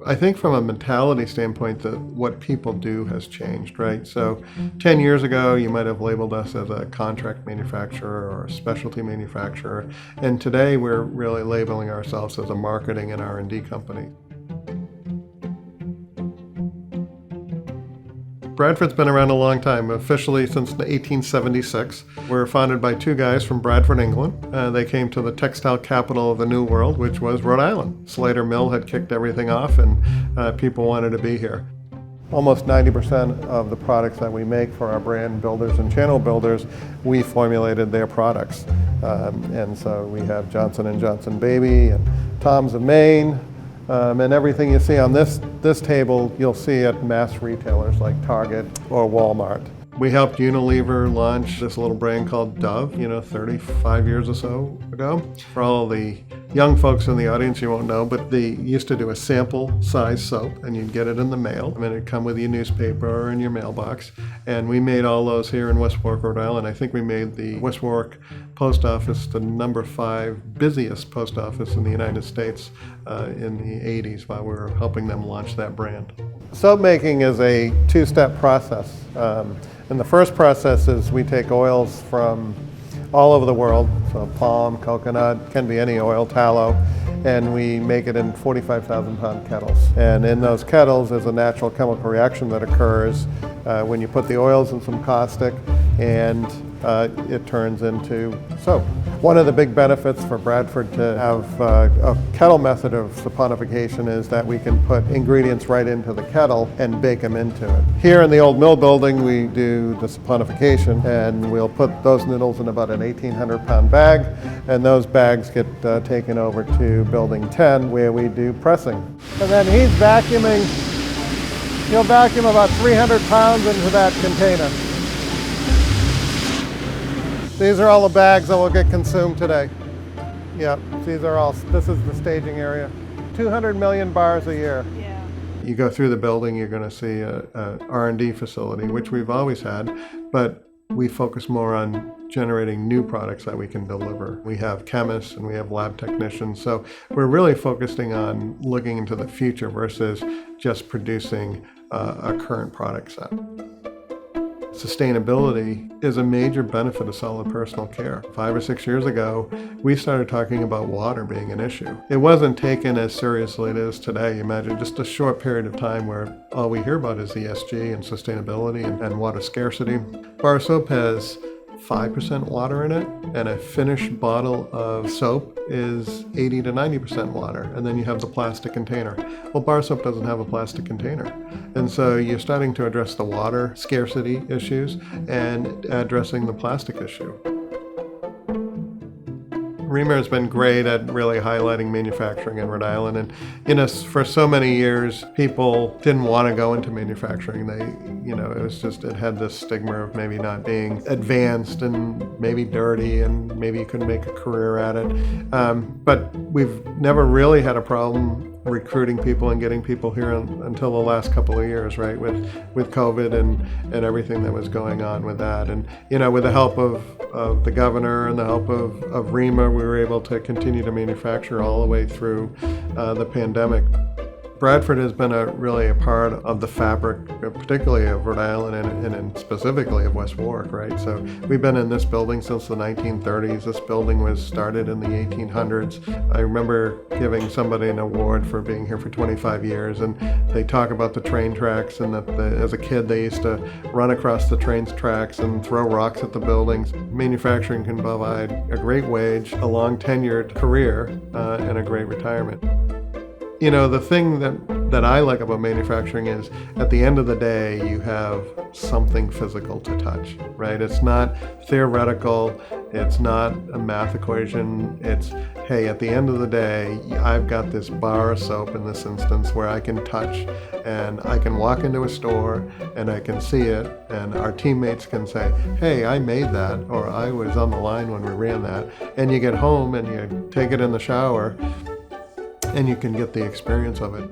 I think from a mentality standpoint, that what people do has changed, right? So 10 years ago, you might have labeled us as a contract manufacturer or a specialty manufacturer. And today we're really labeling ourselves as a marketing and R&D company. Bradford's been around a long time, officially since 1876. We're founded by two guys from Bradford, England. They came to the textile capital of the New World, which was Rhode Island. Slater Mill had kicked everything off, and people wanted to be here. Almost 90% of the products that we make for our brand builders and channel builders, we formulated their products. And so we have Johnson & Johnson Baby and Tom's of Maine. And everything you see on this table, you'll see at mass retailers like Target or Walmart. We helped Unilever launch this little brand called Dove, 35 years or so ago. For all the young folks in the audience, you won't know, but they used to do a sample size soap, and you'd get it in the mail. I mean, it'd come with your newspaper or in your mailbox. And we made all those here in West Warwick, Rhode Island. I think we made the West Warwick post office the number 5 busiest post office in the United States in the 80s while we were helping them launch that brand. Soap making is a 2-step process. And the first process is we take oils from all over the world, so palm, coconut, can be any oil, tallow, and we make it in 45,000 pound kettles. And in those kettles is a natural chemical reaction that occurs when you put the oils in some caustic, and it turns into soap. One of the big benefits for Bradford to have a kettle method of saponification is that we can put ingredients right into the kettle and bake them into it. Here in the old mill building, we do the saponification, and we'll put those noodles in about an 1,800 pound bag, and those bags get taken over to building 10 where we do pressing. And then he's vacuuming. He'll vacuum about 300 pounds into that container. These are all the bags that will get consumed today. Yeah, this is the staging area. 200 million bars a year. Yeah. You go through the building, you're going to see a R&D facility, which we've always had, but we focus more on generating new products that we can deliver. We have chemists and we have lab technicians, so we're really focusing on looking into the future versus just producing a current product set. Sustainability is a major benefit of solid personal care. 5 or 6 years ago, we started talking about water being an issue. It wasn't taken as seriously as it is today. Imagine just a short period of time where all we hear about is ESG and sustainability and water scarcity. Bar soap has 5% water in it, and a finished bottle of soap is 80 to 90% water, and then you have the plastic container. Well, bar soap doesn't have a plastic container, and so you're starting to address the water scarcity issues and addressing the plastic issue. Rima has been great at really highlighting manufacturing in Rhode Island, and for so many years people didn't want to go into manufacturing. It had this stigma of maybe not being advanced and maybe dirty, and maybe you couldn't make a career at it. But we've never really had a problem recruiting people and getting people here until the last couple of years, right? With COVID and everything that was going on with that. And, with the help of the governor and the help of Rima, we were able to continue to manufacture all the way through the pandemic. Bradford has been really a part of the fabric, particularly of Rhode Island and specifically of West Warwick, right? So we've been in this building since the 1930s. This building was started in the 1800s. I remember giving somebody an award for being here for 25 years, and they talk about the train tracks, and that as a kid they used to run across the train tracks and throw rocks at the buildings. Manufacturing can provide a great wage, a long tenured career, and a great retirement. The thing that I like about manufacturing is at the end of the day, you have something physical to touch, right? It's not theoretical. It's not a math equation. It's, hey, at the end of the day, I've got this bar of soap in this instance where I can touch, and I can walk into a store and I can see it, and our teammates can say, hey, I made that, or I was on the line when we ran that. And you get home and you take it in the shower, and you can get the experience of it.